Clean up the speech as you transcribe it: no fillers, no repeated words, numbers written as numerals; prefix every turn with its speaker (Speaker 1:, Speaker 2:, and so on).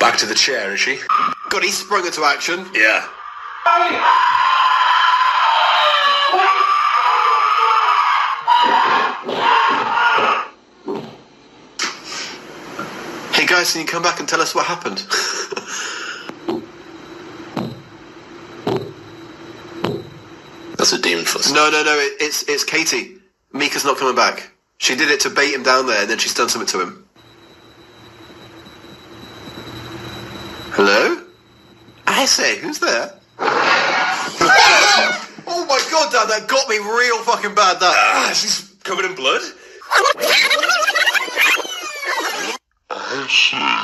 Speaker 1: Back to the chair, is she?
Speaker 2: God, he sprung into action.
Speaker 1: Yeah.
Speaker 2: Hey guys, can you come back and tell us what happened?
Speaker 1: That's a demon fuss.
Speaker 2: No, it's Katie. Micah's not coming back. She did it to bait him down there, and then she's done something to him. Hello? I say, who's there? Oh my god, Dad, that got me real fucking bad, that.
Speaker 1: She's covered in blood?
Speaker 3: I see.